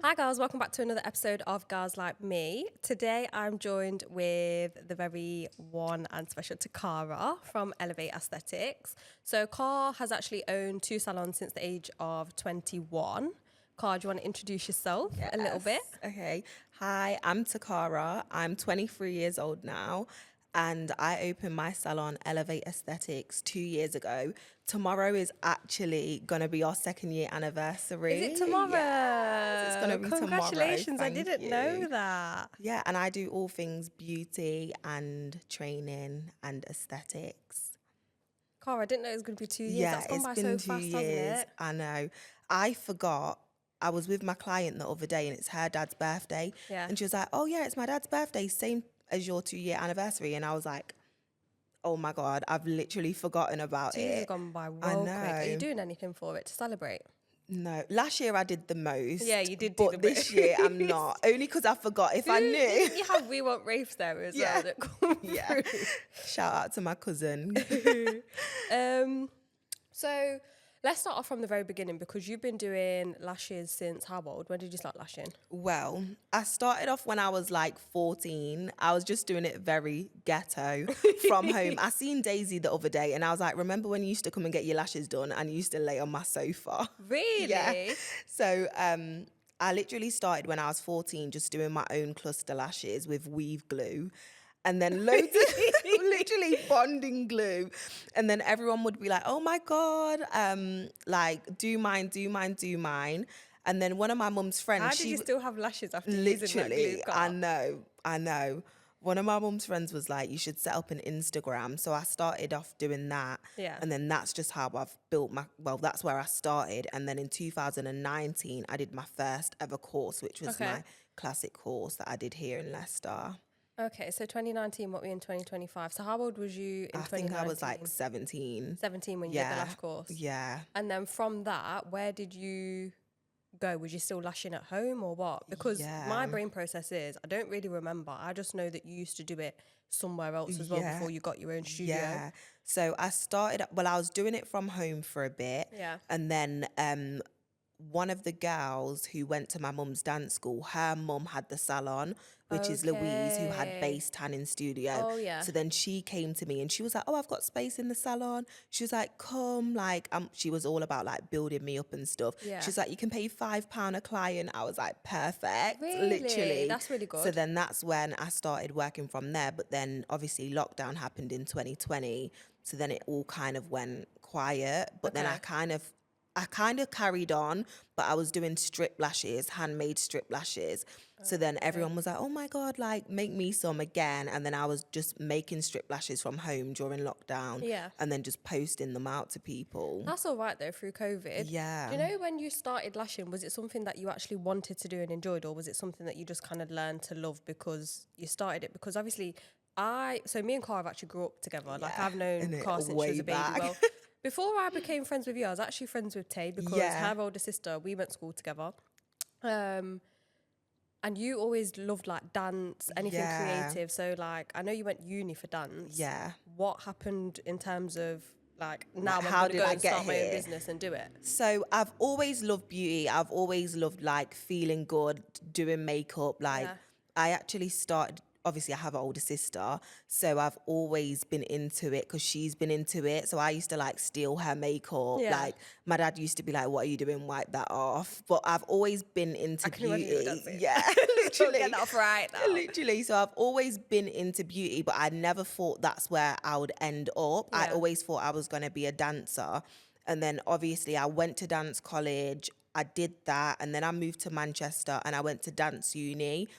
Hi guys, welcome back to another episode of Girls Like Me. Today I'm joined with the very one and special Takara from Elevate8 Aesthetics. So Car has actually owned 2 salons since the age of 21. Car, do you want to introduce yourself a little bit? Okay. Hi, I'm Takara. I'm 23 years old now, and I opened my salon, Elevate8 Aesthetics, 2 years ago. Tomorrow is actually going to be our 2nd-year anniversary. Is it tomorrow? Yes, it's going to be Congratulations, tomorrow. I didn't know that. Yeah, and I do all things beauty and training and aesthetics. Cara, I didn't know it was going to be 2 years. Yeah, That's gone it's by been so 2 fast, hasn't years. it? I know. I forgot. I was with my client the other day and it's her dad's birthday. Yeah. And she was like, oh, yeah, it's my dad's birthday, same as your 2-year anniversary. And I was like, oh, my God, I've literally forgotten about 2 years it. have gone by I well know. quick. Are you doing anything for it to celebrate? No, last year I did the most. Yeah, you did do the But this year I'm not, only because I forgot. If I knew. Didn't you have We Want Raves there as well that come Yeah. Shout out to my cousin. So let's start off from the very beginning because you've been doing lashes since how old? When did you start lashing? Well, I started off when I was like 14. I was just doing it very ghetto from home. I seen Daisy the other day and I was like, remember when you used to come and get your lashes done and you used to lay on my sofa? Really? Yeah. So I literally started when I was 14 just doing my own cluster lashes with weave glue. And then loads of literally bonding glue. And then everyone would be like, oh my God, like do mine, do mine, do mine. And then one of my mum's friends, How did you still have lashes after using that glue? literally, I know. One of my mum's friends was like, you should set up an Instagram. So I started off doing that. Yeah. And then that's just how I've built that's where I started. And then in 2019, I did my first ever course, which was my classic course that I did here in Leicester. Okay, so 2019, what were you in 2025? So how old was you in 2019? I think I was like 17. 17 when you did the lash course? Yeah. And then from that, where did you go? Was you still lashing at home or what? Because my brain process is, I don't really remember. I just know that you used to do it somewhere else as well before you got your own studio. Yeah. So I started, I was doing it from home for a bit. Yeah. And then one of the girls who went to my mum's dance school, her mum had the salon, which is Louise, who had Base Tanning Studio. Oh, yeah. So then she came to me and she was like, oh, I've got space in the salon. She was like, come, like, she was all about like building me up and stuff. Yeah. She's like, you can pay £5 a client. I was like, perfect. Really? Literally. That's really good. So then that's when I started working from there. But then obviously lockdown happened in 2020. So then it all kind of went quiet. But then I kind of carried on, but I was doing strip lashes, handmade strip lashes. So then everyone was like, oh my God, like make me some again. And then I was just making strip lashes from home during lockdown. Yeah. And then just posting them out to people. That's all right though, through COVID. Yeah. Do you know when you started lashing, was it something that you actually wanted to do and enjoyed, or was it something that you just kind of learned to love because you started it? Because obviously me and Cara have actually grew up together. Like I've known Cara since she was a baby. Well, before I became friends with you, I was actually friends with Tay because her older sister, we went to school together. And you always loved like dance, anything creative. So like, I know you went uni for dance. Yeah. What happened in terms of like, now I'm how going to did go I and get start my own here? business and do it? So I've always loved beauty. I've always loved like feeling good, doing makeup. Like I actually started, obviously I have an older sister, so I've always been into it because she's been into it. So I used to like steal her makeup. Yeah. Like my dad used to be like, what are you doing? Wipe that off. But I've always been into beauty. Yeah, literally. Get that off right now. Literally. So I've always been into beauty, but I never thought that's where I would end up. I always thought I was going to be a dancer. And then obviously I went to dance college. I did that. And then I moved to Manchester and I went to dance uni.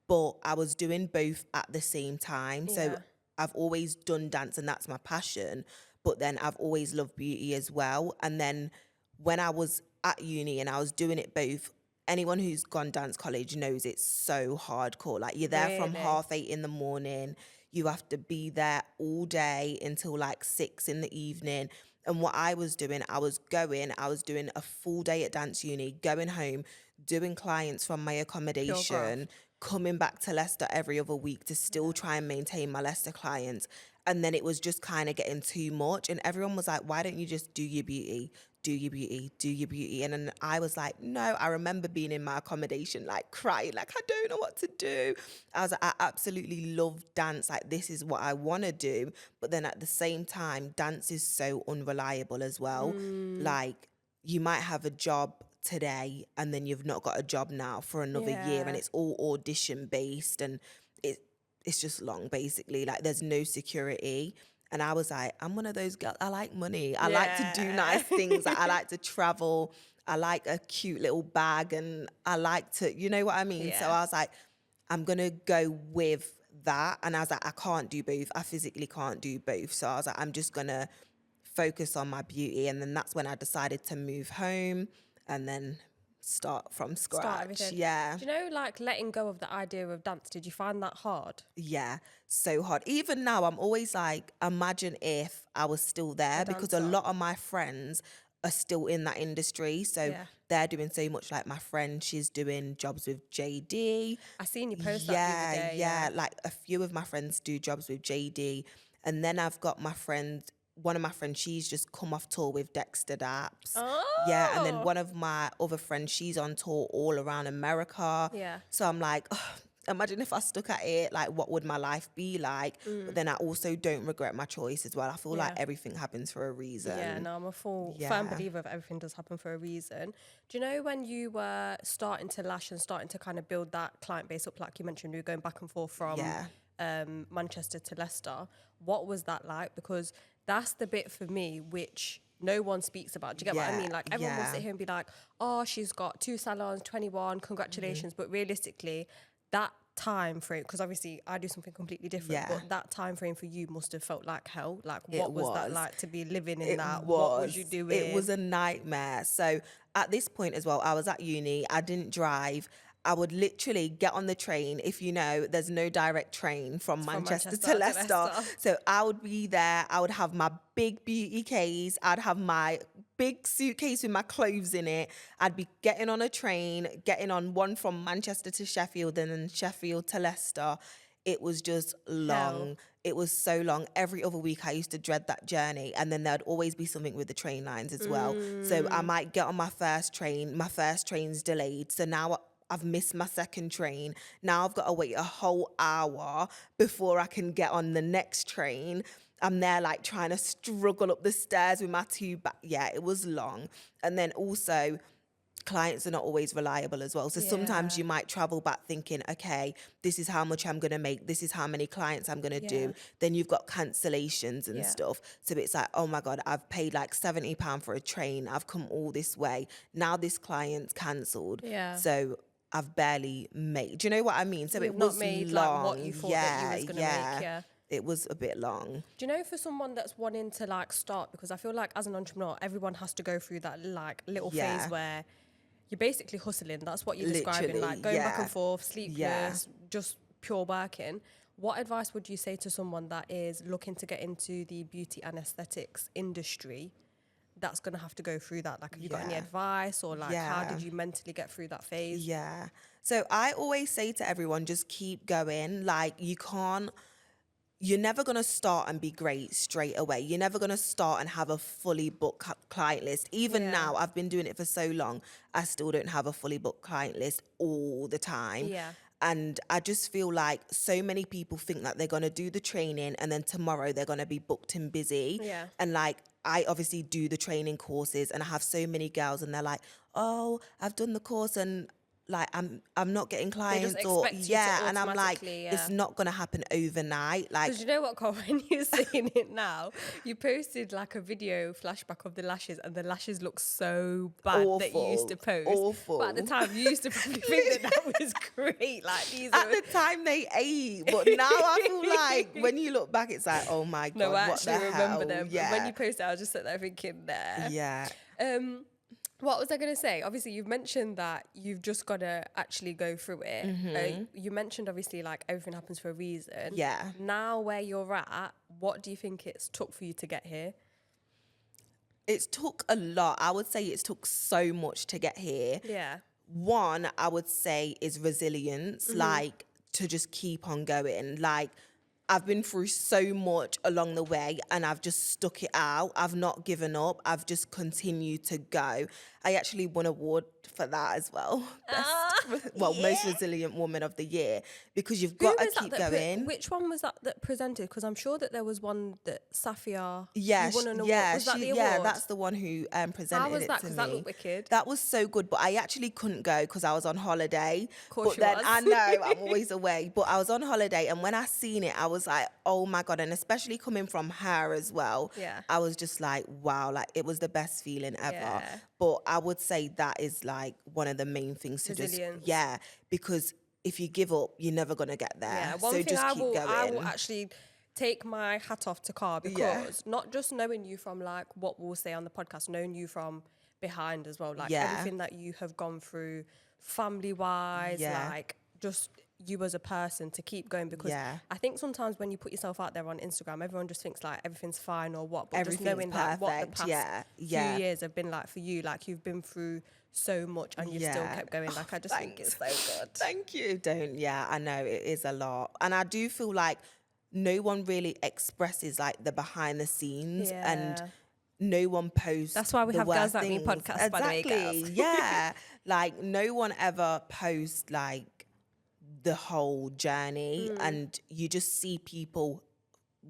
But I was doing both at the same time. So I've always done dance and that's my passion. But then I've always loved beauty as well. And then when I was at uni and I was doing it both, anyone who's gone dance college knows it's so hardcore. Like you're there from 8:30 in the morning. You have to be there all day until like 6 in the evening. And what I was doing, I was doing a full day at dance uni, going home, doing clients from my accommodation, coming back to Leicester every other week to still try and maintain my Leicester clients. And then it was just kind of getting too much. And everyone was like, why don't you just do your beauty? do your beauty. And then I was like, no, I remember being in my accommodation, like crying, like, I don't know what to do. I was like, I absolutely love dance. Like, this is what I want to do. But then at the same time, dance is so unreliable as well. Like, you might have a job today and then you've not got a job now for another year, and it's all audition based, and it's just long, basically. Like, there's no security. And I was like, I'm one of those girls. I like money. I like to do nice things. Like, I like to travel. I like a cute little bag, and I like to, you know what I mean? So I was like, I'm going to go with that. And I was like, I can't do both. I physically can't do both. So I was like, I'm just going to focus on my beauty. And then that's when I decided to move home and then start from scratch. Start everything. Yeah. Do you know, like, letting go of the idea of dance, did you find that hard? Yeah, so hard. Even now, I'm always like, imagine if I was still there, because a lot of my friends are still in that industry. So they're doing so much. Like, my friend, she's doing jobs with JD. I seen you post that the other day. Yeah, like a few of my friends do jobs with JD. And then I've got my friend, one of my friends, she's just come off tour with Dexter Daps. Oh. Yeah, and then one of my other friends, she's on tour all around America. Yeah. So I'm like, oh, imagine if I stuck at it, like, what would my life be like? But then I also don't regret my choice as well. I feel like everything happens for a reason. Yeah, no, I'm a firm believer of everything does happen for a reason. Do you know when you were starting to lash and starting to kind of build that client base up, like you mentioned, you were going back and forth from Manchester to Leicester, what was that like? Because that's the bit for me which no one speaks about. Do you get what I mean? Like, everyone will sit here and be like, oh, she's got 2 salons, 21, congratulations. But realistically, that time frame, because obviously I do something completely different, but that time frame for you must have felt like hell. Like, what was that like to be living in that? What was you doing? It was a nightmare. So at this point as well, I was at uni, I didn't drive. I would literally get on the train. If you know, there's no direct train from Manchester to Leicester. So I would be there. I would have my big beauty case. I'd have my big suitcase with my clothes in it. I'd be getting on a train, getting on one from Manchester to Sheffield and then Sheffield to Leicester. It was just long. Hell. It was so long. Every other week I used to dread that journey. And then there'd always be something with the train lines as well. So I might get on my first train. My first train's delayed. So now I've missed my second train. Now I've got to wait a whole hour before I can get on the next train. I'm there like trying to struggle up the stairs with my 2 bags. Yeah, it was long. And then also, clients are not always reliable as well. So sometimes you might travel back thinking, okay, this is how much I'm going to make. This is how many clients I'm going to do. Then you've got cancellations and stuff. So it's like, oh my God, I've paid like £70 for a train. I've come all this way. Now this client's cancelled. Yeah. So I've barely made. Do you know what I mean? So it was made long. Like what you thought that you was going to make. Yeah. It was a bit long. Do you know, for someone that's wanting to like start, because I feel like as an entrepreneur, everyone has to go through that like little phase where you're basically hustling. That's what you're describing, like going back and forth, sleepless, just pure working. What advice would you say to someone that is looking to get into the beauty and aesthetics industry that's going to have to go through that? Like, have you got any advice, or like how did you mentally get through that phase? Yeah. So I always say to everyone, just keep going. Like, you're never going to start and be great straight away. You're never going to start and have a fully booked client list. Even now, I've been doing it for so long, I still don't have a fully booked client list all the time. Yeah. And I just feel like so many people think that they're going to do the training and then tomorrow they're going to be booked and busy. Yeah. And like, I obviously do the training courses, and I have so many girls and they're like, oh, I've done the course and like I'm not getting clients, or and I'm like, it's not gonna happen overnight. Like, because you know what, Cole, when you're saying it now, you posted like a video flashback of the lashes, and the lashes look so bad that you used to post. Awful. But at the time, you used to probably think that was great. Like, at the time they ate, but now I feel like when you look back, it's like, oh my God, no, I actually what the remember hell? them. Yeah. When you posted, I was just sitting there thinking, there. Yeah. What was I going to say? Obviously, you've mentioned that you've just got to actually go through it. Mm-hmm. You mentioned, obviously, like everything happens for a reason. Yeah. Now where you're at, what do you think it's took for you to get here? It's took a lot. I would say it's took so much to get here. Yeah. One, I would say, is resilience, like to just keep on going. Like, I've been through so much along the way and I've just stuck it out. I've not given up. I've just continued to go. I actually won an award for that as well. Most resilient woman of the year, because you've got to keep going. Which one was that presented? Because I'm sure that there was one that Safia, yeah, you won an award. Yeah, was that the award? Yeah, that's the one who presented How was it that? to me. Because that looked wicked. That was so good, but I actually couldn't go because I was on holiday. Of course but then was. I know I'm always away, but I was on holiday, and when I seen it, I was like, oh my God. And especially coming from her as well, I was just like, wow, like it was the best feeling ever. Yeah. But I would say that is like one of the main things to Resilience. because if you give up, you're never gonna get there. Yeah, one so thing just keep going. I will actually take my hat off to Car, because not just knowing you from like what we'll say on the podcast, knowing you from behind as well, like everything that you have gone through family wise, like just you as a person to keep going, because I think sometimes when you put yourself out there on Instagram, everyone just thinks like everything's fine or what, but just knowing that what the past few years have been like for you, like you've been through so much and you've still kept going, like I just think it's so good. Thank you. I know it is a lot, and I do feel like no one really expresses like the behind the scenes and no one posts. That's why we have Girls Like Me podcast, by the way, girls. Yeah. Like no one ever posts like the whole journey, and you just see people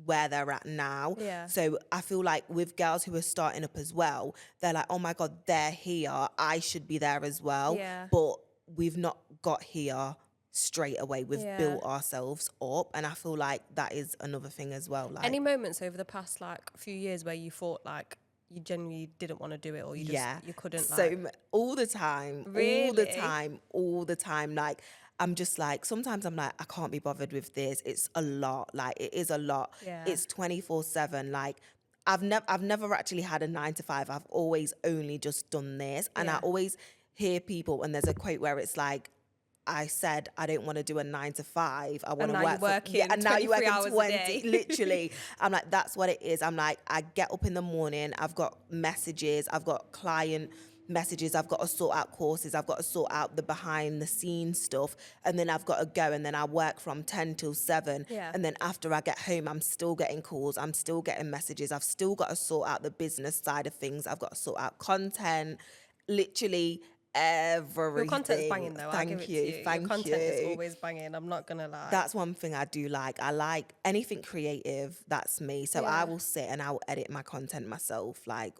where they're at now. So I feel like with girls who are starting up as well, they're like, oh my God, they're here, I should be there as well. But we've not got here straight away. We've built ourselves up, and I feel like that is another thing as well. Like, any moments over the past like few years where you thought like you genuinely didn't want to do it, or you just you couldn't? Like, so all the time, really? all the time. Like I'm just like, sometimes I'm like, I can't be bothered with this. It's a lot. Like it is a lot. It's 24/7. Like I've never actually had a 9 to 5. I've always only just done this, and I always hear people, and there's a quote where it's like, I said I don't want to do a 9 to 5. I want to work. And now you're working 20. Literally, I'm like, that's what it is. I'm like, I get up in the morning. I've got messages. I've got client messages. I've got to sort out courses. I've got to sort out the behind the scenes stuff, and then I've got to go. And then I work from 10 till 7. And then after I get home, I'm still getting calls. I'm still getting messages. I've still got to sort out the business side of things. I've got to sort out content. Literally everything. Your content's banging though. Thank I'll give you. it to you. Thank Your content is always banging. I'm not gonna lie. That's one thing I do like. I like anything creative. That's me. So I will sit and I'll edit my content myself. Like,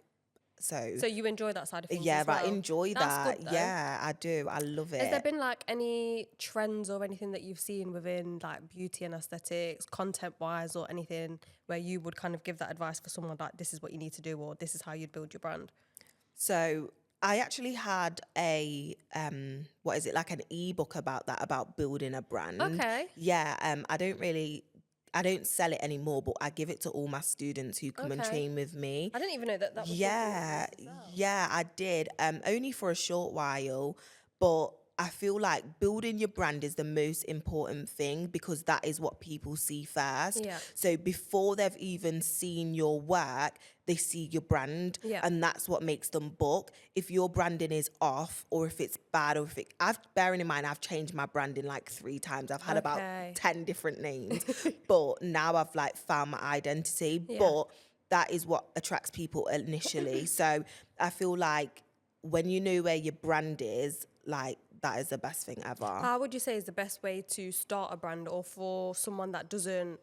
so you enjoy that side of things? Yeah, as well? I enjoy That's that. Yeah, I do. I love it. Has there been like any trends or anything that you've seen within like beauty and aesthetics, content wise, or anything where you would kind of give that advice for someone like, this is what you need to do, or this is how you'd build your brand? So I actually had a like an ebook about that, about building a brand. Okay. Yeah. I don't sell it anymore, but I give it to all my students who come and train with me. I didn't even know that was yeah, I did. Only for a short while, but I feel like building your brand is the most important thing, because that is what people see first. So before they've even seen your work, they see your brand, and that's what makes them book. If your branding is off, or if it's bad, or bearing in mind, I've changed my branding like 3 times. I've had about 10 different names, but now I've like found my identity. But that is what attracts people initially. So I feel like when you know where your brand is, like, that is the best thing ever. How would you say is the best way to start a brand, or for someone that doesn't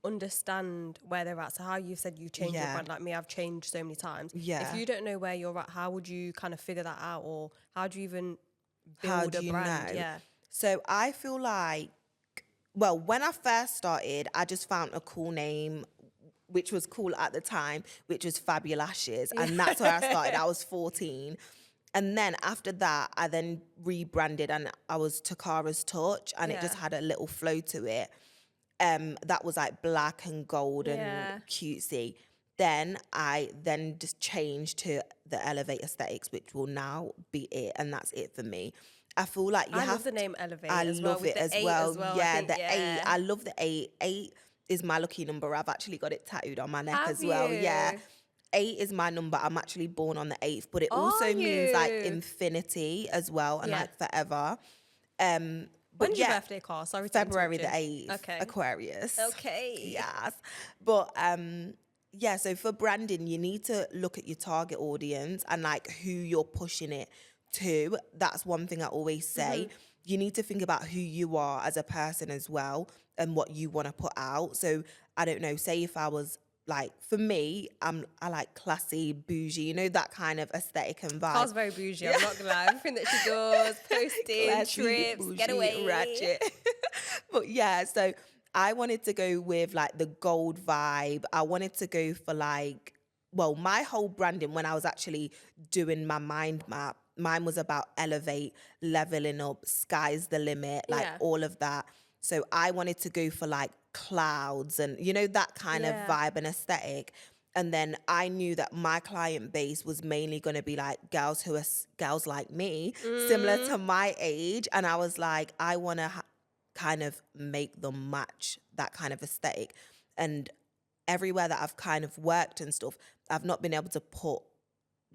understand where they're at? So how you've said you changed your brand, like me, I've changed so many times. If you don't know where you're at, how would you kind of figure that out, or how do you even build a brand? Know? So I feel like, well, when I first started, I just found a cool name, which was cool at the time, which was Fabulashes, and that's where I started. I was 14. And then after that, I then rebranded, and I was Takara's Touch, and it just had a little flow to it. That was like black and gold and cutesy. Then I just changed to the Elevate8 Aesthetics, which will now be it, and that's it for me. I feel like I love the name Elevate. I as love well, it as well. Yeah, the 8. I love the 8. 8 is my lucky number. I've actually got it tattooed on my neck as well. Yeah. 8 is my number. I'm actually born on the 8th, but it also means like infinity as well, and like forever. When's your birthday, Carl? Sorry to February interrupt the you. 8th. Okay. Aquarius. Okay. Yes. But yeah, so for branding, you need to look at your target audience and like who you're pushing it to. That's one thing I always say. You need to think about who you are as a person as well and what you want to put out. So I don't know, say if I was like, for me, I like classy, bougie, you know, that kind of aesthetic and vibe. Carl's very bougie, I'm not gonna lie. Everything that she does, posting, classy, trips, bougie, getaway. Ratchet. But yeah, so I wanted to go with like the gold vibe. I wanted to go for like, well, my whole branding when I was actually doing my mind map, mine was about elevate, leveling up, sky's the limit, like all of that. So I wanted to go for like clouds and, you know, that kind of vibe and aesthetic. And then I knew that my client base was mainly going to be like girls who are girls like me, similar to my age. And I was like, I want to kind of make them match that kind of aesthetic. And everywhere that I've kind of worked and stuff, I've not been able to put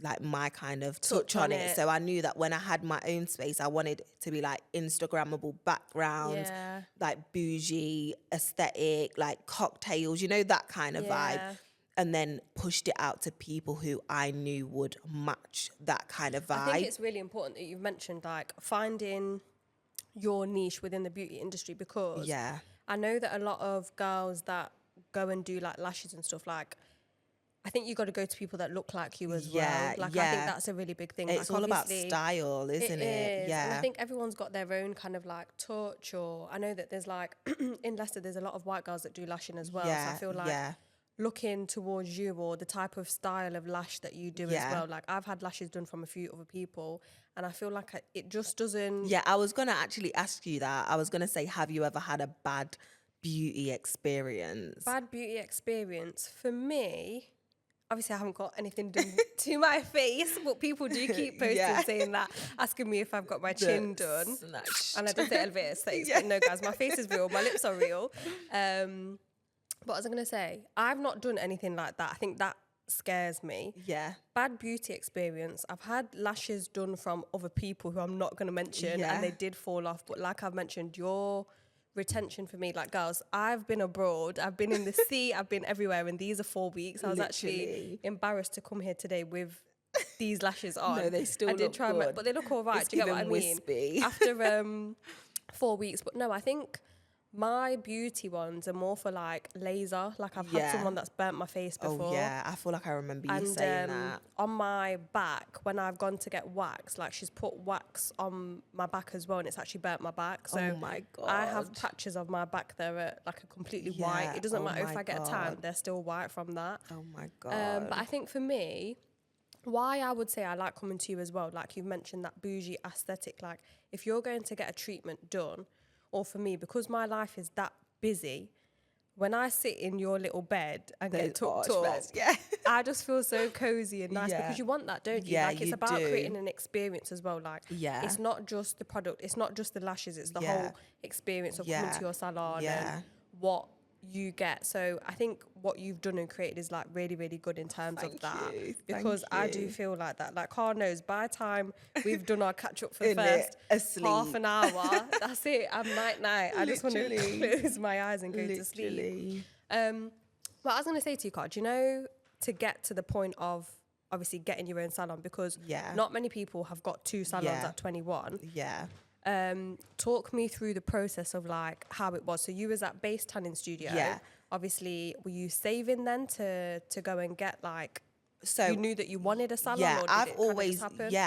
like my kind of touch on it. So I knew that when I had my own space, I wanted it to be like Instagrammable backgrounds, like bougie aesthetic, like cocktails, you know, that kind of vibe. And then pushed it out to people who I knew would match that kind of vibe. I think it's really important that you've mentioned like finding your niche within the beauty industry, because I know that a lot of girls that go and do like lashes and stuff, like I think you got to go to people that look like you as well. Like I think that's a really big thing. It's like, all about style, isn't it? Yeah. And I think everyone's got their own kind of like touch, or I know that there's like in Leicester there's a lot of white girls that do lashing as well. So I feel like looking towards you or the type of style of lash that you do as well. Like I've had lashes done from a few other people and I feel like it just doesn't... Yeah, I was going to actually ask you that. I was going to say, have you ever had a bad beauty experience? Bad beauty experience? For me, obviously I haven't got anything done to my face, but people do keep posting saying that, asking me if I've got my chin done. And I did say Elevate8 Aesthetics, but no guys, my face is real, my lips are real. What was I going to say? I've not done anything like that. I think that scares me. Yeah. Bad beauty experience. I've had lashes done from other people who I'm not going to mention and they did fall off. But like I've mentioned, your retention for me, like girls, I've been abroad. I've been in the sea. I've been everywhere. And these are 4 weeks. I was actually embarrassed to come here today with these lashes on. No, they still look good. But they look all right. It's Do you get what I mean? Wispy. After 4 weeks. But no, I think... my beauty ones are more for like laser. Like I've had someone that's burnt my face before. Oh yeah, I feel like I remember you saying that. On my back, when I've gone to get wax, like she's put wax on my back as well, and it's actually burnt my back. So oh my God. I have patches of my back that are like a completely white. It doesn't matter if I get a tan, they're still white from that. Oh my God. But I think for me, why I would say I like coming to you as well, like you've mentioned that bougie aesthetic, like if you're going to get a treatment done, or for me, because my life is that busy, when I sit in your little bed and get tucked up, I just feel so cozy and nice because you want that, don't you? Like it's about creating an experience as well. Like it's not just the product, it's not just the lashes, it's the whole experience of coming to your salon and what you get. So I think what you've done and created is like really, really good in terms of that. Because I do feel like that. Like Carl knows, by the time we've done our catch up for the first half an hour, that's it. I'm night. I just want to close my eyes and go to sleep. What I was going to say to you, Carl, do you know, to get to the point of obviously getting your own salon, because not many people have got 2 salons at 21. Talk me through the process of like how it was. So you was at Base Tanning Studio. Obviously, were you saving then to go and get like? So you knew that you wanted a salon. Yeah, or did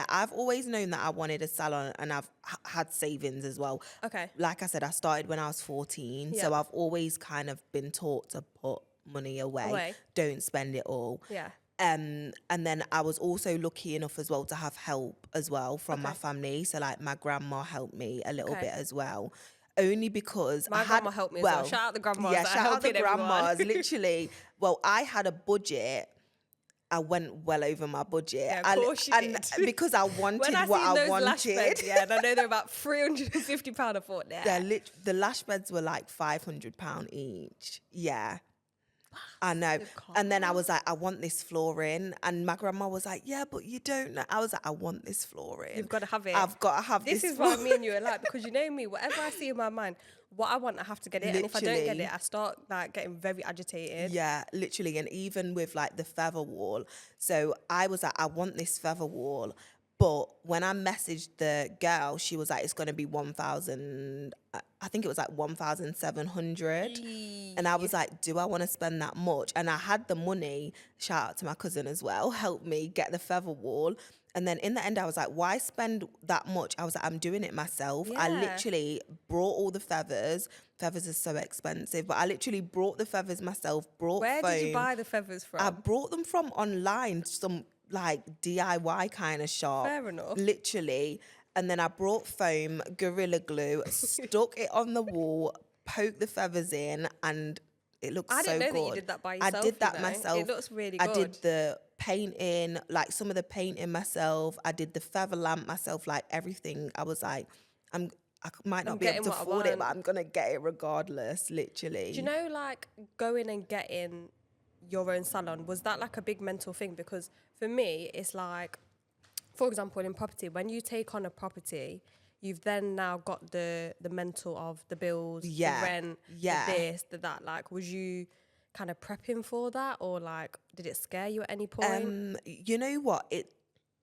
I've always known that I wanted a salon, and I've had savings as well. Okay. Like I said, I started when I was 14, so I've always kind of been taught to put money away. Don't spend it all. Yeah. And then I was also lucky enough as well to have help as well from my family. So like my grandma helped me a little bit as well. Only because my grandma helped me as well. Shout out the grandmas. Yeah, shout out the grandmas, literally. Well, I had a budget. I went well over my budget. Yeah, of course you did. Because I wanted what I wanted. Lash beds, and I know they're about £350 a fortnight. The lash beds were like £500 each. Yeah. I know. And then I was like, I want this flooring. And my grandma was like, yeah, but you don't know. I was like, I want this flooring. You've got to have it. I've got to have this. This is why me and you are like, because you know me, whatever I see in my mind, what I want, I have to get it. Literally. And if I don't get it, I start like getting very agitated. Yeah, literally. And even with like the feather wall. So I was like, I want this feather wall. But when I messaged the girl, she was like, it's going to be 1,000, I think it was like 1,700. And I was like, do I want to spend that much? And I had the money, shout out to my cousin as well, help me get the feather wall. And then in the end, I was like, why spend that much? I was like, I'm doing it myself. Yeah. I literally brought all the feathers. Feathers are so expensive, but I literally brought the feathers myself, Where foam. did you buy the feathers from? I brought them from online, some like DIY kind of shop. Fair enough. Literally. And then I brought foam, Gorilla Glue, stuck it on the wall, poked the feathers in, and it looks so good. I didn't know that you did that by yourself. I did that myself. It looks really good. I did the painting, like some of the painting myself. I did the feather lamp myself, like everything. I was like, I might not be able to afford it, but I'm going to get it regardless, literally. Do you know, like, going and getting your own salon, was that like a big mental thing? Because for me, it's like, for example, in property, when you take on a property, you've then now got the mental of the bills, the rent, the this, the that. Like, was you kind of prepping for that, or like, did it scare you at any point? You know what?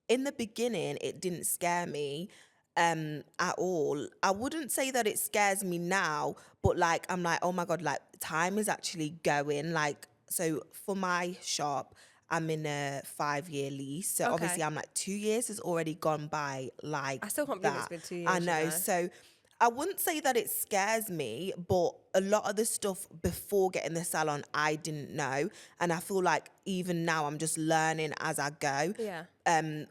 In the beginning, it didn't scare me at all. I wouldn't say that it scares me now, but like, I'm like, oh my God, like time is actually going. Like, so for my shop, I'm in a 5-year lease. So obviously I'm like 2 years has already gone by like I still can't believe it's been 2 years. I know. So I wouldn't say that it scares me, but a lot of the stuff before getting the salon, I didn't know. And I feel like even now I'm just learning as I go. Yeah.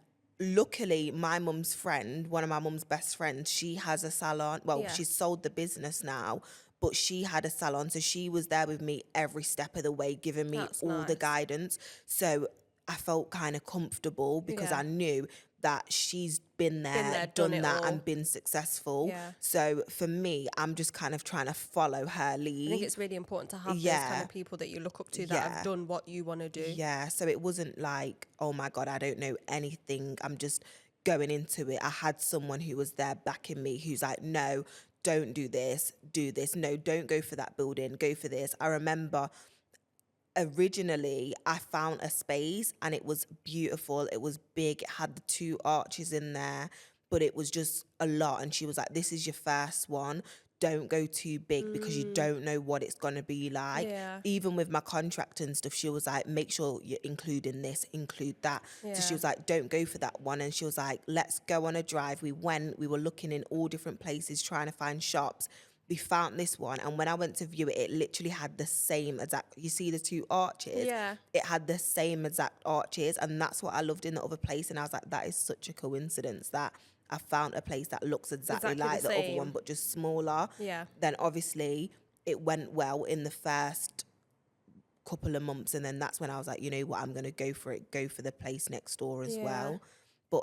Luckily, my mum's friend, one of my mum's best friends, she has a salon. Well, she's sold the business now, but she had a salon. So she was there with me every step of the way, giving me all the guidance. So I felt kind of comfortable because I knew that she's been there, done that, and been successful. Yeah. So for me, I'm just kind of trying to follow her lead. I think it's really important to have those kind of people that you look up to that have done what you want to do. Yeah. So it wasn't like, oh my God, I don't know anything. I'm just going into it. I had someone who was there backing me, who's like, no, don't do this, do this. No, don't go for that building, go for this. I remember originally I found a space and it was beautiful. It was big. It had the 2 arches in there, but it was just a lot. And she was like, this is your first one. Don't go too big because you don't know what it's going to be like. Yeah. Even with my contract and stuff, she was like, make sure you're including this, include that. Yeah. So she was like, don't go for that one. And she was like, let's go on a drive. We were looking in all different places, trying to find shops. We found this one, and when I went to view it, it literally had the same exact, you see the 2 arches? Yeah. It had the same exact arches, and that's what I loved in the other place. And I was like, that is such a coincidence that I found a place that looks exactly like the other one, but just smaller. Yeah. Then obviously it went well in the first couple of months, and then that's when I was like, you know what, I'm going to go for it, go for the place next door as well. But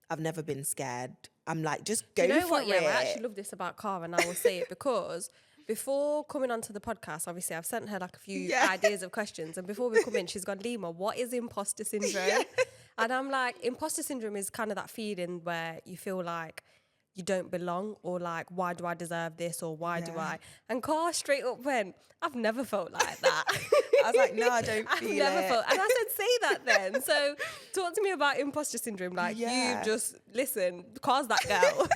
I've never been scared. I'm like, just go for it. You know what? Yeah, I actually love this about Cara, and I will say it because before coming onto the podcast, obviously I've sent her like a few ideas of questions, and before we come in, she's gone, Lima, what is imposter syndrome? Yeah. And I'm like, imposter syndrome is kind of that feeling where you feel like you don't belong, or like, why do I deserve this, or why do I? And Cara straight up went, I've never felt like that. I was like, no, I don't feel it. I've never felt. And I said, say that then. So talk to me about imposter syndrome. Like, you've just, listen, Cara's that girl.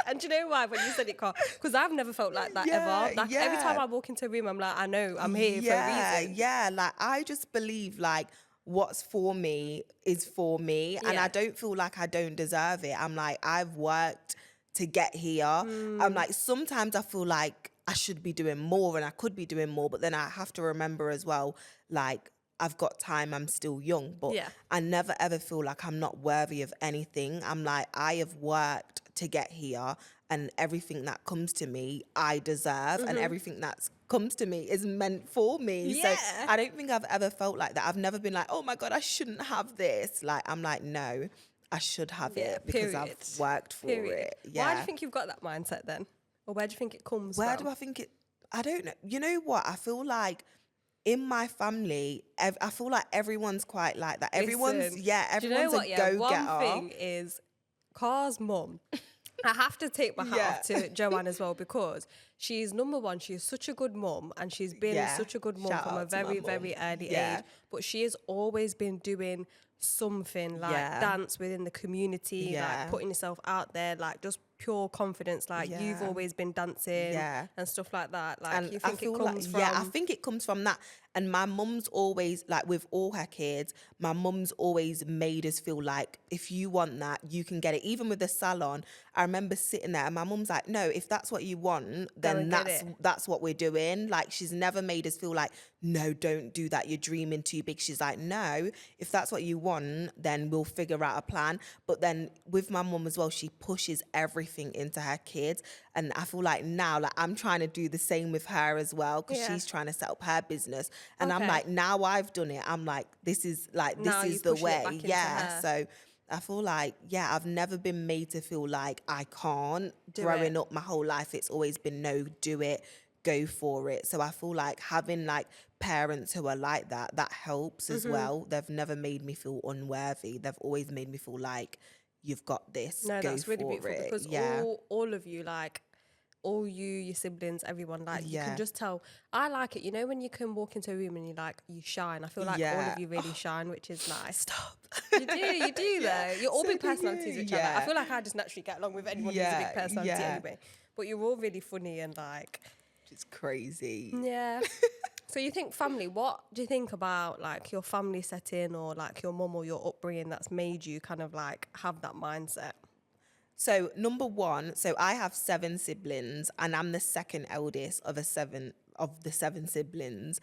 And do you know why when you said it, Cara? Because I've never felt like that ever. Like, every time I walk into a room, I'm like, I know I'm here for a reason. Yeah, like, I just believe, like, what's for me is for me. And I don't feel like I don't deserve it. I'm like, I've worked to get here. I'm like, sometimes I feel like I should be doing more and I could be doing more, but then I have to remember as well, like, I've got time, I'm still young, but I never ever feel like I'm not worthy of anything. I'm like, I have worked to get here, and everything that comes to me, I deserve, and everything that comes to me is meant for me. Yeah. So I don't think I've ever felt like that. I've never been like, oh my God, I shouldn't have this. Like, I'm like, no, I should have it because I've worked for it. Yeah. Why do you think you've got that mindset then? Or where do you think it comes from? Where do I think it... I don't know. You know what? I feel like in my family, I feel like everyone's quite like that. Everyone's Do you know everyone's what? a Yeah, go-getter. one thing is Car's mum. I have to take my hat off to Joanne as well, because she's number one, she's such a good mum, and she's been such a good mum Shout from a out to my very, mum. very early age. But she has always been doing something like dance within the community, like putting yourself out there, like just pure confidence. Like you've always been dancing and stuff like that. Like, And you think it comes like, from... I think it comes from that. And my mum's always, like, with all her kids, my mum's always made us feel like if you want that, you can get it. Even with the salon, I remember sitting there and my mum's like, no, if that's what you want, then that's what we're doing. Like, she's never made us feel like, no, don't do that, you're dreaming too big. She's like, no, if that's what you want, then we'll figure out a plan. But then with my mum as well, she pushes everything into her kids. And I feel like now, like, I'm trying to do the same with her as well, because she's trying to set up her business. And I'm like, now I've done it, I'm like, this is the way. So I feel like, I've never been made to feel like I can't. Growing up my whole life, it's always been, no, do it, go for it. So I feel like having like parents who are like that, that helps as well. They've never made me feel unworthy. They've always made me feel like, you've got this. No, go that's really for beautiful, it. because all of you, like, all you, your siblings, everyone, like, you can just tell. I like it. You know, when you can walk into a room and you shine. I feel like all of you really shine, which is nice. Stop. You do though. You're all big personalities, which I like. I feel like I just naturally get along with anyone who's a big personality anyway. But you're all really funny and like... It's crazy. Yeah. So you think family, what do you think about like your family setting or like your mum or your upbringing that's made you kind of like have that mindset? So number one, so I have 7 siblings and I'm the second eldest of the 7 siblings.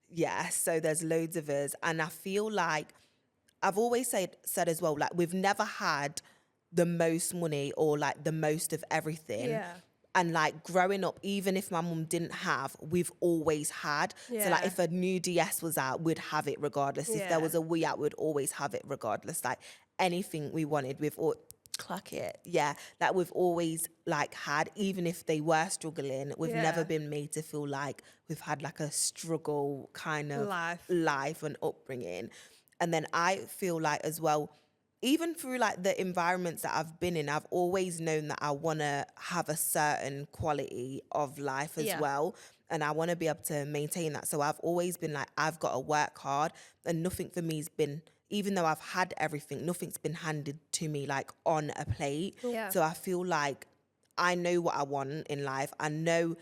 Yeah, so there's loads of us. And I feel like I've always said as well, like, we've never had the most money or like the most of everything. Yeah. And like growing up, even if my mum didn't have, we've always had. So like if a new DS was out, we'd have it regardless. If there was a Wii out, we'd always have it regardless. Like anything we wanted, we've all... Clock it. Yeah, that we've always like had, even if they were struggling, we've never been made to feel like we've had like a struggle kind of life and upbringing. And then I feel like as well, even through like the environments that I've been in, I've always known that I want to have a certain quality of life as well. And I want to be able to maintain that. So I've always been like, I've got to work hard, and nothing for me has been, even though I've had everything, nothing's been handed to me like on a plate. Yeah. So I feel like I know what I want in life. I know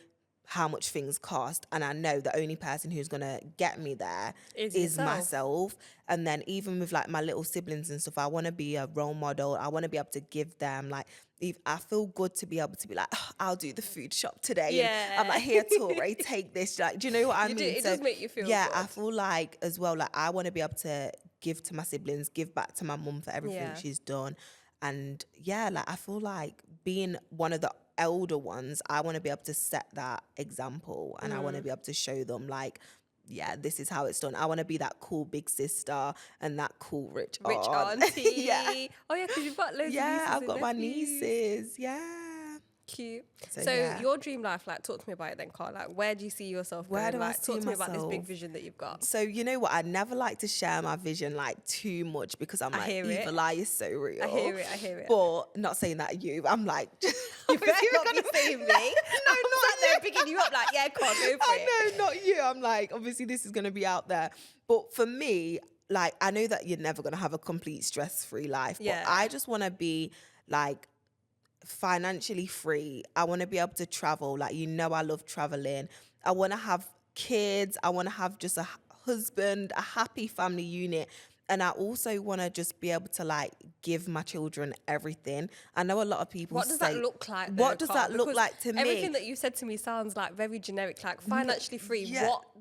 how much things cost, and I know the only person who's gonna get me there is myself. And then even with like my little siblings and stuff, I want to be a role model. I want to be able to give them like, I feel good to be able to be like, oh, I'll do the food shop today. And I'm like, here, Tori, take this. Like, do you know what I mean? It does make you feel good. I feel like as well, like I want to be able to give to my siblings, give back to my mum for everything she's done. And like I feel like being one of the elder ones, I want to be able to set that example, and I want to be able to show them like, this is how it's done. I want to be that cool big sister and that cool rich auntie. Oh yeah, because you've got loads of nieces. I've got my nieces. Cute. So your dream life, like, talk to me about it then, Carl. Like, where do you see yourself going? Where do I like, see talk to me myself? about this big vision that you've got. So you know what? I never like to share my vision like too much, because I'm like, evil eye is so real. I hear it. But not saying that you. I'm like, you better not be saying me. No, I'm not there picking you up like, yeah, Carl, go for it. I know, not you. I'm like, obviously this is gonna be out there. But for me, like, I know that you're never gonna have a complete stress-free life. But I just want to be like financially free. I want to be able to travel. Like, I love traveling. I want to have kids. I want to have just a husband, a happy family unit. And I also want to just be able to like give my children everything. I know a lot of people What does that look like, though, what does that look like to me? Everything that you said to me sounds like very generic, like financially free.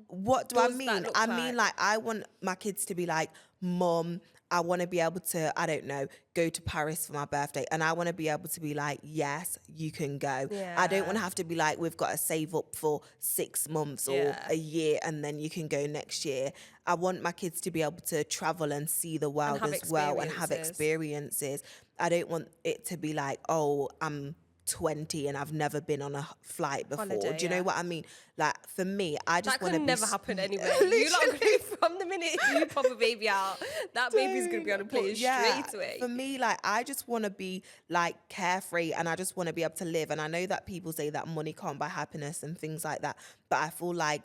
What do I mean? I mean, like, I want my kids to be like, Mum, I want to be able to, I don't know, go to Paris for my birthday. And I want to be able to be like, yes, you can go. I don't want to have to be like, we've got to save up for 6 months or a year and then you can go next year. I want my kids to be able to travel and see the world as well and have experiences. I don't want it to be like, oh, I'm 20 and I've never been on a flight before. Holiday, do you know what I mean? Like, for me, I just want to be... That can never happen anyway. You lot agree from the minute you pop a baby out, that baby's going to be on a plane straight away. For me, like, I just want to be, like, carefree, and I just want to be able to live. And I know that people say that money can't buy happiness and things like that, but I feel like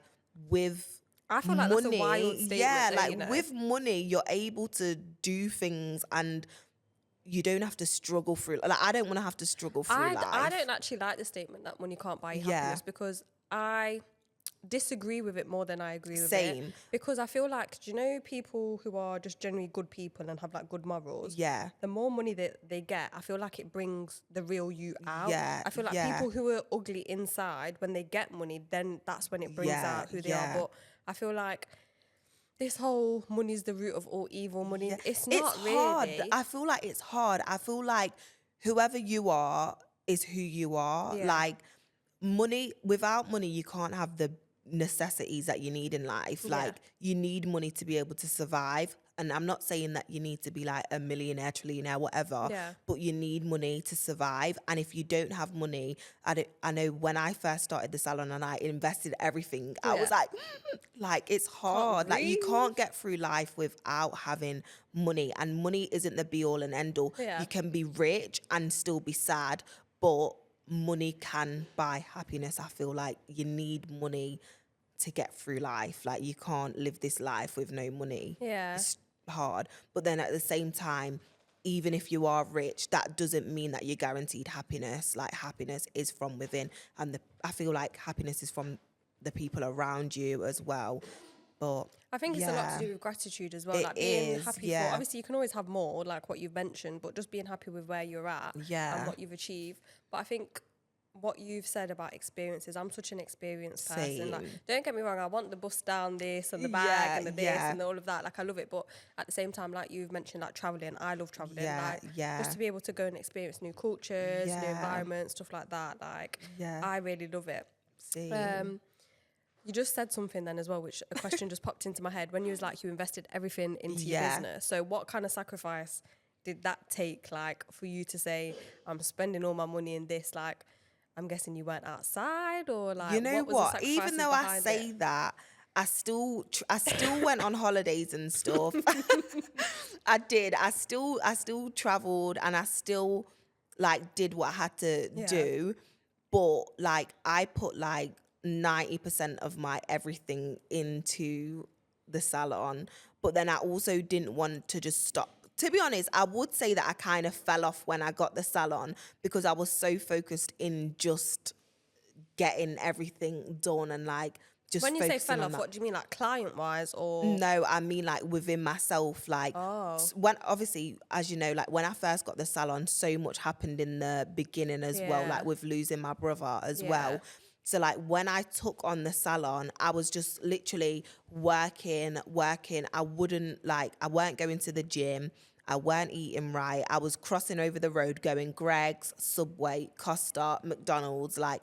with... I feel like money, that's a wild statement. yeah, though, like, you know? with money, you're able to do things and... you don't have to struggle through. Like, I don't want to have to struggle through life. I don't actually like the statement that money can't buy you happiness, because I disagree with it more than I agree with it. Same. Because I feel like, do you know people who are just generally good people and have like good morals? Yeah. The more money that they get, I feel like it brings the real you out. Yeah. I feel like people who are ugly inside, when they get money, then that's when it brings out who they are. But I feel like this whole money's the root of all evil. Money, it's not it's really. hard. I feel like it's hard. I feel like whoever you are is who you are. Yeah. Like, money, without money, you can't have the necessities that you need in life. Like, you need money to be able to survive. And I'm not saying that you need to be like a millionaire, trillionaire, whatever, but you need money to survive. And if you don't have money, I know when I first started the salon and I invested everything, I was like, it's hard. Like, you can't get through life without having money. And money isn't the be all and end all. Yeah. You can be rich and still be sad, but money can buy happiness. I feel like you need money to get through life. Like, you can't live this life with no money. Yeah. It's hard. But then at the same time, even if you are rich, that doesn't mean that you're guaranteed happiness. Like, happiness is from within, and I feel like happiness is from the people around you as well. But I think it's a lot to do with gratitude as well. It like being is, happy for, obviously you can always have more, like what you've mentioned, but just being happy with where you're at and what you've achieved. But I think what you've said about experiences, I'm such an experienced person. Like, don't get me wrong, I want the bust down this and the bag and the this and all of that. Like, I love it. But at the same time, like you've mentioned, like traveling, I love traveling. Just to be able to go and experience new cultures, new environments, stuff like that. Like, I really love it. You just said something then as well, which a question just popped into my head when you was like, you invested everything into your business. So what kind of sacrifice did that take, like, for you to say, I'm spending all my money in this? Like, I'm guessing you weren't outside, or like, you know what? Even though I say it? that, I still went on holidays and stuff. I did. I still traveled, and I still like did what I had to do. But like, I put like 90% of my everything into the salon. But then I also didn't want to just stop. To be honest, I would say that I kind of fell off when I got the salon, because I was so focused in just getting everything done and like just when you say fell off, that. what do you mean, like client-wise or? No, I mean like within myself. Like, when obviously, as you know, like when I first got the salon, so much happened in the beginning as well, like with losing my brother as well. So like when I took on the salon, I was just literally working. I weren't going to the gym. I weren't eating right. I was crossing over the road going Greg's, Subway, Costa, McDonald's. Like,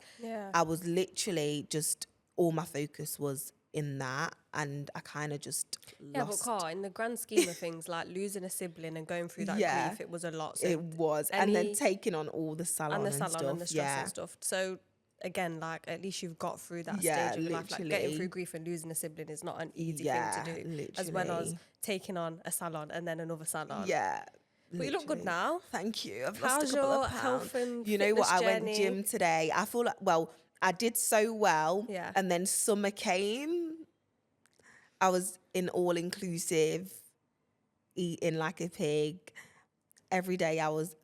I was literally just, all my focus was in that, and I kind of just lost. But in the grand scheme of things, like losing a sibling and going through that grief, it was a lot. So it was. And then taking on all the salon and stuff. And the stress and stuff. So again, like, at least you've got through that stage of your life. Like, getting through grief and losing a sibling is not an easy thing to do. Literally. As well as taking on a salon and then another salon. But you look good now. Thank you. I've How's lost a couple your of pounds. health and you know what? I journey? went gym today. I feel like, well, I did so well. Yeah. And then summer came. I was in all inclusive, eating like a pig. Every day I was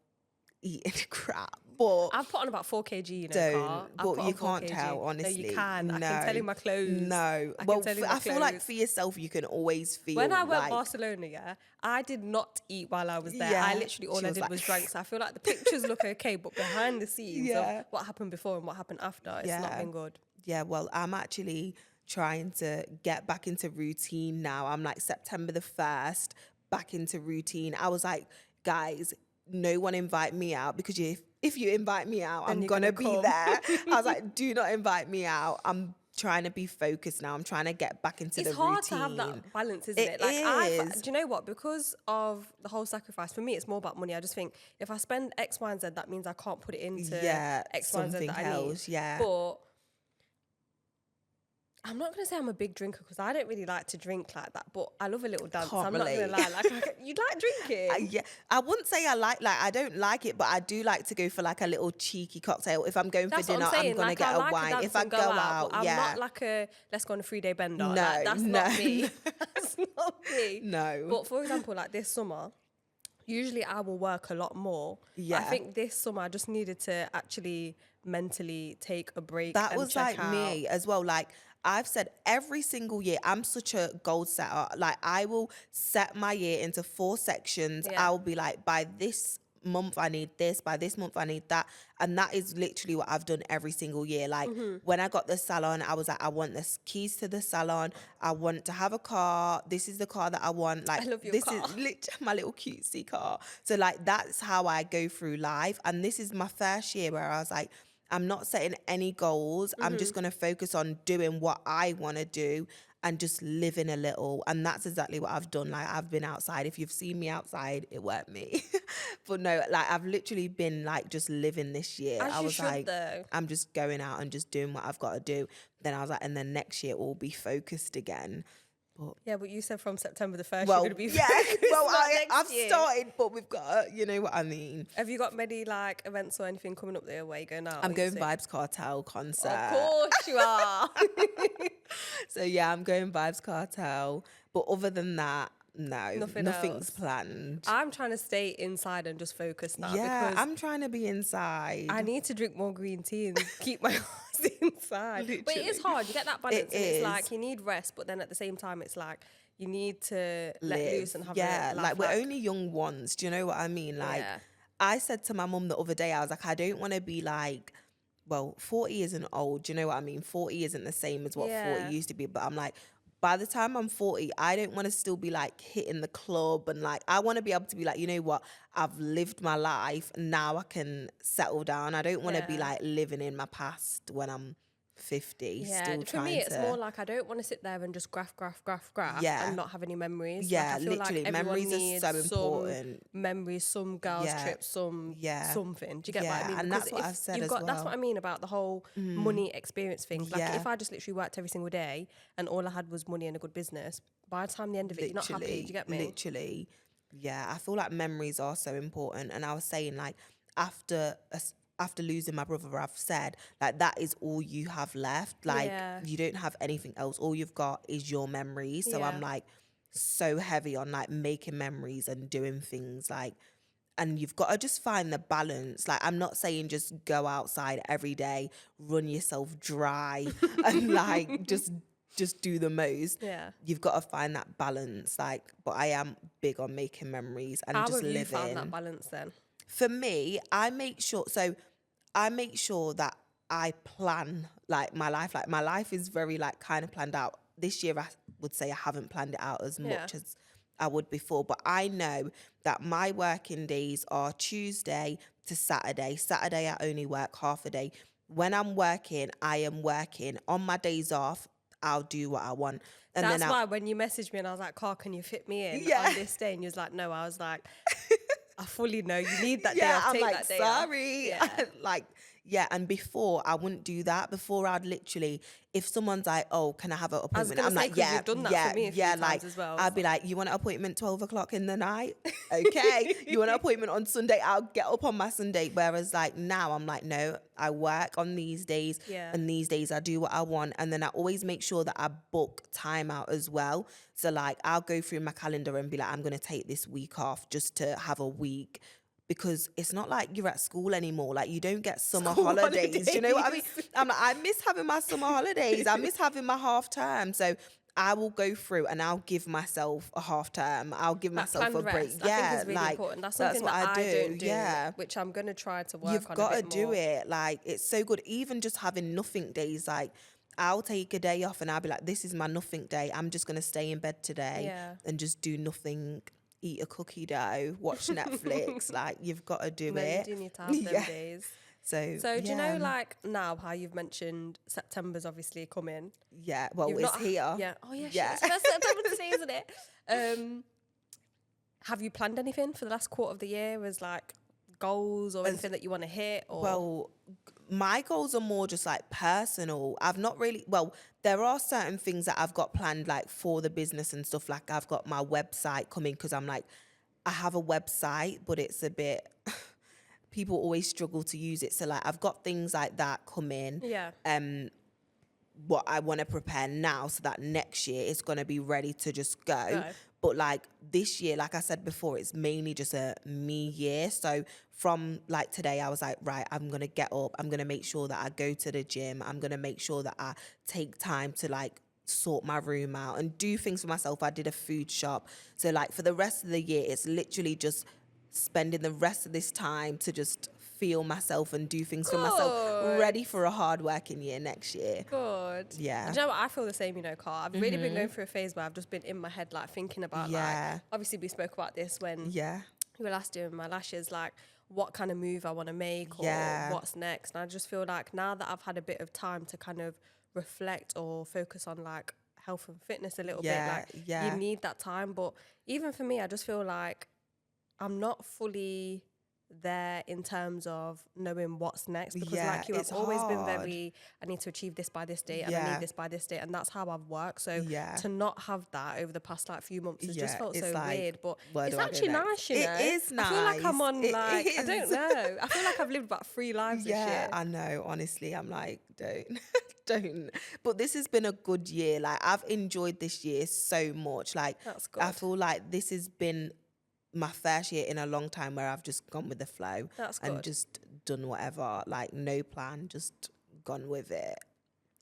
eating crap. But I've put on about 4 kg, you know, don't. But you can't tell, honestly. No, you can. No. I can tell in my clothes. No. Well, I feel like for yourself, you can always feel. When I went like, Barcelona, I did not eat while I was there. Yeah. I literally, all She I was did like, was drank. So I feel like the pictures look okay, but behind the scenes of what happened before and what happened after, it's not been good. Yeah, well, I'm actually trying to get back into routine now. I'm like September the 1st, back into routine. I was like, guys, no one invite me out, because if you invite me out, I'm gonna be there. I was like, do not invite me out. I'm trying to be focused now. I'm trying to get back into the routine. It's hard to have that balance, isn't it? Like, do you know what? Because of the whole sacrifice, for me, it's more about money. I just think if I spend X, Y, and Z, that means I can't put it into X, Y, and Z that I need. Yeah. But I'm not going to say I'm a big drinker because I don't really like to drink like that, but I love a little dance. I'm not going to lie. Like, you like drinking? Yeah. I wouldn't say I don't like it, but I do like to go for like a little cheeky cocktail. If I'm going for dinner, I'm going to get a wine. If I go out, I'm not like let's go on a 3-day bender. No, that's not me. That's not me. No. But for example, like this summer, usually I will work a lot more. Yeah. I think this summer I just needed to actually mentally take a break. That was like me as well. Like, I've said every single year, I'm such a goal setter. Like, I will set my year into 4 sections. Yeah. I'll be like, by this month, I need this. By this month, I need that. And that is literally what I've done every single year. Like, when I got the salon, I was like, I want the keys to the salon. I want to have a car. This is the car that I want. Like, I love your this car. is literally my little cutesy car. So, like, that's how I go through life. And this is my first year where I was like, I'm not setting any goals. I'm just going to focus on doing what I want to do and just living a little. And that's exactly what I've done. Like, I've been outside. If you've seen me outside, it weren't me. But no, like, I've literally been like just living this year. As I was like, though. I'm just going out and just doing what I've got to do. Then I was like, and then next year it will be focused again. But you said from September the 1st you're going to be focused. Well, I've started, but we've got, you know what I mean. Have you got many like events or anything coming up there where you're going out? I'm going Vibes Cartel concert. Of course you are. So yeah, I'm going Vibes Cartel. But other than that, no, nothing's planned. I'm trying to stay inside and just focus now. Yeah, because I'm trying to be inside. I need to drink more green tea and keep my ass inside. Literally. But it is hard. You get that balance. It's like you need rest, but then at the same time, it's like you need to let loose and have a life. Like, we're only young ones. Do you know what I mean? Like, I said to my mum the other day, I was like, I don't want to be like, well, 40 isn't old. Do you know what I mean? 40 isn't the same as what 40 used to be. But I'm like, by the time I'm 40, I don't want to still be like hitting the club and like, I want to be able to be like, you know what, I've lived my life. Now I can settle down. I don't want to be like living in my past when I'm 50. Yeah, still for me, it's more like I don't want to sit there and just graph and not have any memories. Yeah, like, I feel literally. Like memories are so important. Memories, some girls' trips, something. Do you get what I mean? And that's what I've said as well. That's what I mean about the whole money experience thing. Like, if I just literally worked every single day and all I had was money and a good business, by the time the end of it, you're not happy. Do you get me? Literally. Yeah, I feel like memories are so important. And I was saying, like, after losing my brother, I've said, like, that is all you have left. Like, you don't have anything else. All you've got is your memories. So I'm like so heavy on like making memories and doing things like, and you've got to just find the balance. Like, I'm not saying just go outside every day, run yourself dry and like just do the most. Yeah. You've got to find that balance. Like, but I am big on making memories and just living. How have you found that balance then? For me, I make sure that I plan like my life. Like, my life is very like kind of planned out. This year I would say I haven't planned it out as much as I would before. But I know that my working days are Tuesday to Saturday. Saturday I only work half a day. When I'm working, I am working. On my days off, I'll do what I want. And that's why when you messaged me and I was like, Carl, can you fit me in on this day? And you was like, no. I was like, I fully know you need that day off. I'm take like, that day sorry. Off. Yeah. Like, yeah. And before, I wouldn't do that. Before, I'd literally, if someone's like, oh, can I have an appointment? I'm like, you've done that for me a few times as well. I'd be like, you want an appointment 12 o'clock in the night? Okay. You want an appointment on Sunday? I'll get up on my Sunday. Whereas like now I'm like, no, I work on these days and these days I do what I want. And then I always make sure that I book time out as well. So like, I'll go through my calendar and be like, I'm going to take this week off just to have a week. Because it's not like you're at school anymore. Like, you don't get summer holidays. Do you know what I mean? I'm like, I miss having my summer holidays. I miss having my half term. So I will go through and I'll give myself a half term. I'll give myself a break. Rest, I think is really important. That's something that I don't do. Yeah. Which I'm going to try to work on a bit more. You've got to do it. Like, it's so good. Even just having nothing days, like, I'll take a day off and I'll be like, this is my nothing day. I'm just going to stay in bed today and just do nothing. Eat a cookie dough, watch Netflix. Like, you've got to do it. You do need to have them days. So do you know, like, now how you've mentioned September's obviously coming? Yeah, well, it's here. Yeah. Oh, yeah, Yeah. shit. It's first September today, isn't it? Have you planned anything for the last quarter of the year as, like, goals or anything that you want to hit? Or? Well, my goals are more just like personal. I've not really, well, there are certain things that I've got planned like for the business and stuff. Like I've got my website coming because I'm like, I have a website, but it's a bit, people always struggle to use it. So like I've got things like that coming. Yeah. What I want to prepare now so that next year it's going to be ready to just go. Right. But like this year, like I said before, it's mainly just a me year. So from like today, I was like, right, I'm going to get up. I'm going to make sure that I go to the gym. I'm going to make sure that I take time to like sort my room out and do things for myself. I did a food shop. So like for the rest of the year, it's literally just spending the rest of this time to just feel myself and do things for myself, ready for a hard working year next year. Good. Yeah. And do you know what? I feel the same, you know, Carl. I've really been going through a phase where I've just been in my head, like, thinking about, like, obviously we spoke about this when you were last doing my lashes, like, what kind of move I want to make or what's next. And I just feel like now that I've had a bit of time to kind of reflect or focus on, like, health and fitness a little bit, like, you need that time. But even for me, I just feel like I'm not fully there in terms of knowing what's next, because like you, I've always been very, I need to achieve this by this date and I need this by this date, and that's how I've worked. So to not have that over the past like few months has just felt so like, weird, but it's actually nice, you know. It is nice. I feel like I'm on like, I don't know, I feel like I've lived about 3 lives this year. I know, honestly, I'm like, don't. But this has been a good year. Like I've enjoyed this year so much. Like that's good. I feel like this has been my first year in a long time where I've just gone with the flow. That's good. And just done whatever, like no plan, just gone with it.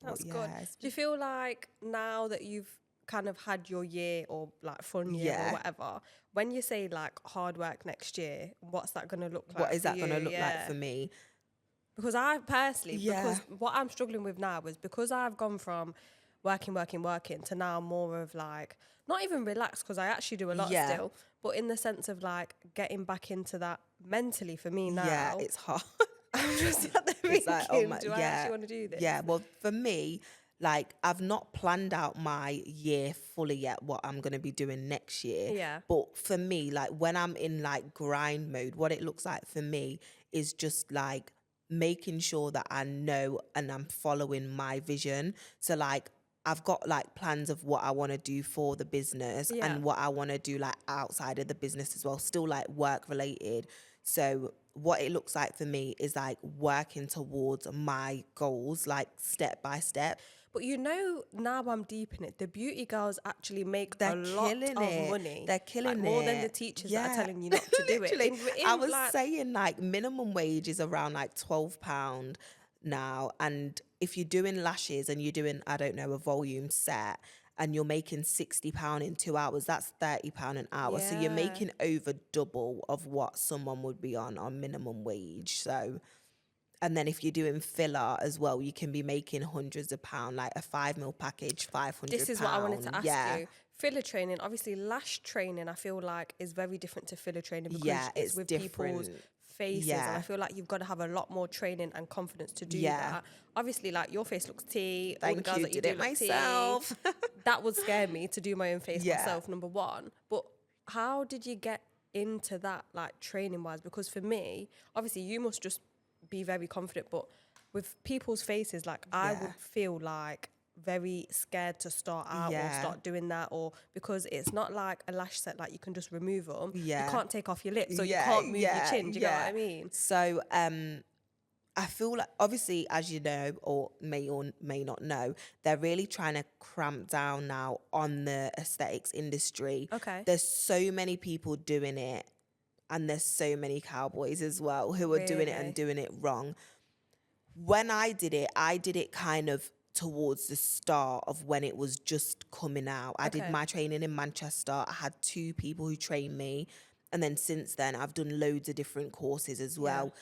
That's good. Do you feel like now that you've kind of had your year or like fun year or whatever, when you say like hard work next year, what's that going to look like? What is that going to look like for me? Because I personally, because what I'm struggling with now is because I've gone from working to now more of like, not even relaxed, because I actually do a lot still, but in the sense of like getting back into that mentally for me now. Yeah, it's hard. I'm just at the thinking, like, do I actually want to do this? Yeah, well, for me, like I've not planned out my year fully yet, what I'm going to be doing next year. Yeah. But for me, like when I'm in like grind mode, what it looks like for me is just like making sure that I know and I'm following my vision. So like I've got like plans of what I want to do for the business and what I want to do like outside of the business as well, still like work related. So what it looks like for me is like working towards my goals, like step by step. But you know, now I'm deep in it, the beauty girls actually make a lot of money. They're killing like, more than the teachers that are telling you not to do it. I was like, saying like minimum wage is around like £12 now, and if you're doing lashes and you're doing, I don't know, a volume set and you're making £60 in 2 hours, that's £30 an hour. So you're making over double of what someone would be on minimum wage. So, and then if you're doing filler as well, you can be making hundreds of pounds, like a 5 mil package, £500. This is what I wanted to ask you. Filler training, obviously lash training, I feel like is very different to filler training because it's with different people's faces, and I feel like you've got to have a lot more training and confidence to do that. Obviously, like your face looks tea. All the girls that you do look myself. That would scare me to do my own face myself, number one. But how did you get into that, like training wise? Because for me, obviously, you must just be very confident, but with people's faces, like I would feel like very scared to start out or start doing that, or because it's not like a lash set, like you can just remove them. You can't take off your lips, or you can't move your chin. Do you get what I mean? So I feel like, obviously, as you know, or may not know, they're really trying to cramp down now on the aesthetics industry. Okay. There's so many people doing it, and there's so many cowboys as well who are doing it and doing it wrong. When I did it kind of towards the start of when it was just coming out. I did my training in Manchester. I had 2 people who trained me. And then since then, I've done loads of different courses as well.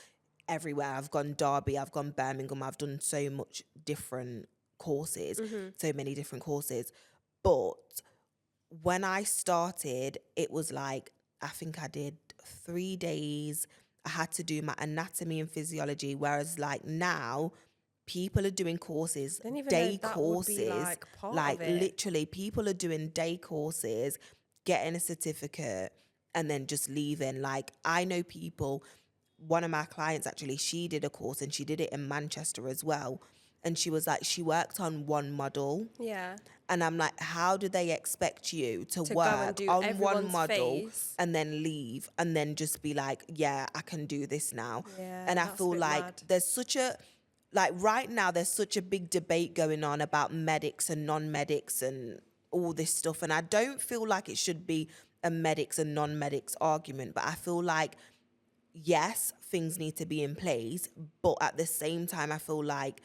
Everywhere. I've gone Derby, I've gone Birmingham. I've done so much different courses, so many different courses. But when I started, it was like, I think I did 3 days I had to do my anatomy and physiology. Whereas like now, people are doing courses, day courses, like literally people are doing day courses, getting a certificate and then just leaving. Like I know people, one of my clients actually, she did a course and she did it in Manchester as well. And she was like, she worked on one model. Yeah. And I'm like, how do they expect you to work on one model and then leave and then just be like, yeah, I can do this now? Yeah, and I feel like there's such a, like right now, there's such a big debate going on about medics and non-medics and all this stuff. And I don't feel like it should be a medics and non-medics argument, but I feel like, yes, things need to be in place. But at the same time, I feel like,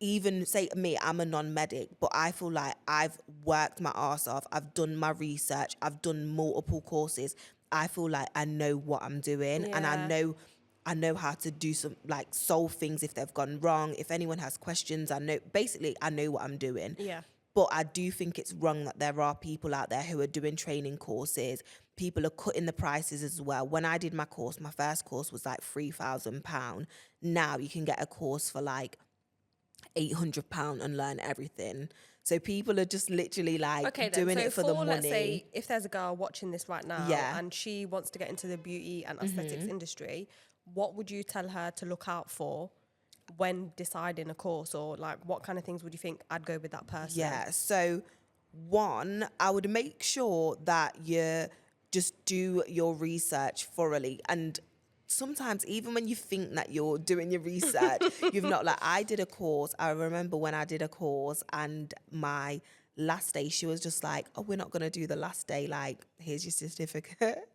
even say me, I'm a non-medic, but I feel like I've worked my arse off. I've done my research. I've done multiple courses. I feel like I know what I'm doing, and I know how to do some, like, solve things if they've gone wrong. If anyone has questions, I know what I'm doing. Yeah. But I do think it's wrong that there are people out there who are doing training courses. People are cutting the prices as well. When I did my course, my first course was like £3,000. Now you can get a course for like £800 and learn everything. So people are just literally like doing it for the money. Let's say if there's a girl watching this right now and she wants to get into the beauty and aesthetics industry, what would you tell her to look out for when deciding a course, or like what kind of things would you think I'd go with that person? Yeah, so one, I would make sure that you just do your research thoroughly. And sometimes even when you think that you're doing your research, you've not, like I did a course. I remember when I did a course and my last day, she was just like, oh, we're not going to do the last day. Like, here's your certificate.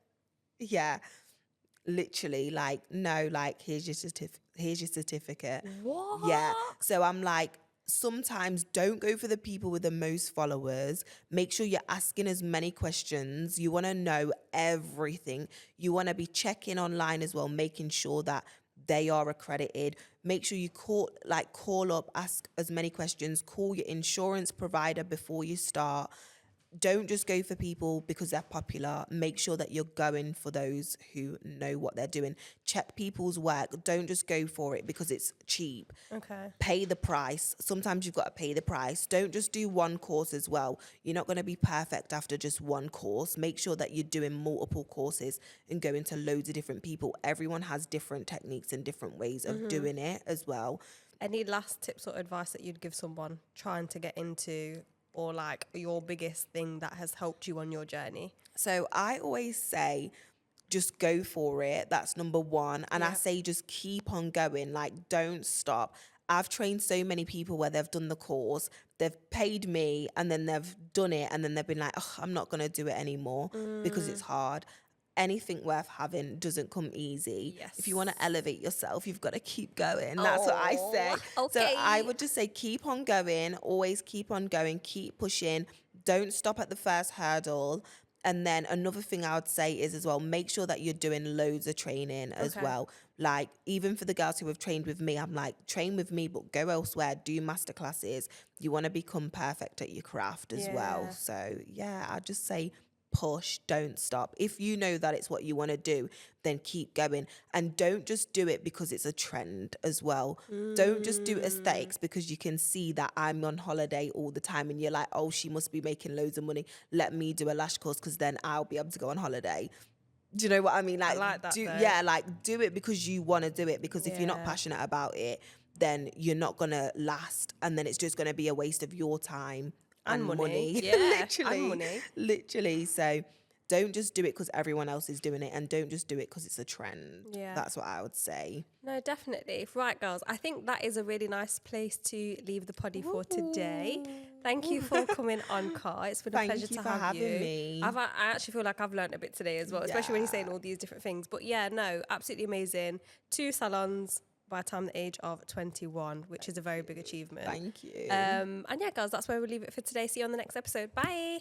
Yeah, literally, like, no, like, here's your certificate. What? Yeah. So I'm like, sometimes don't go for the people with the most followers. Make sure you're asking as many questions. You want to know everything. You want to be checking online as well, making sure that they are accredited. Make sure you call up, ask as many questions, call your insurance provider before you start. Don't just go for people because they're popular. Make sure that you're going for those who know what they're doing. Check people's work. Don't just go for it because it's cheap. Okay. Pay the price. Sometimes you've got to pay the price. Don't just do one course as well. You're not going to be perfect after just one course. Make sure that you're doing multiple courses and going to loads of different people. Everyone has different techniques and different ways of doing it as well. Any last tips or advice that you'd give someone trying to get into, or like your biggest thing that has helped you on your journey? So I always say, just go for it. That's number one. And I say, just keep on going. Like, don't stop. I've trained so many people where they've done the course, they've paid me, and then they've done it, and then they've been like, oh, I'm not going to do it anymore because it's hard. Anything worth having doesn't come easy. Yes. If you want to elevate yourself, you've got to keep going. That's what I say. Okay. So I would just say, keep on going, always keep on going, keep pushing. Don't stop at the first hurdle. And then another thing I would say is as well, make sure that you're doing loads of training as well. Like, even for the girls who have trained with me, I'm like, train with me, but go elsewhere, do masterclasses. You want to become perfect at your craft as well. So yeah, I'd just say, push, don't stop. If you know that it's what you want to do, then keep going. And don't just do it because it's a trend as well. Don't just do aesthetics because you can see that I'm on holiday all the time and you're like, oh, she must be making loads of money. Let me do a lash course because then I'll be able to go on holiday. Do you know what I mean? Like, I like that, do it because you want to do it. Because if you're not passionate about it, then you're not going to last. And then it's just going to be a waste of your time and money. Yeah, and money. Literally. So don't just do it because everyone else is doing it, and don't just do it because it's a trend. Yeah. That's what I would say. No, definitely. Right, girls, I think that is a really nice place to leave the poddy for today. Thank you for coming on, Car. It's been a pleasure to have you. Me. I actually feel like I've learned a bit today as well, especially when you're saying all these different things. But yeah, no, absolutely amazing. 2 salons by the time the age of 21, which is a very big achievement. Thank you. And yeah, girls, that's where we'll leave it for today. See you on the next episode. Bye.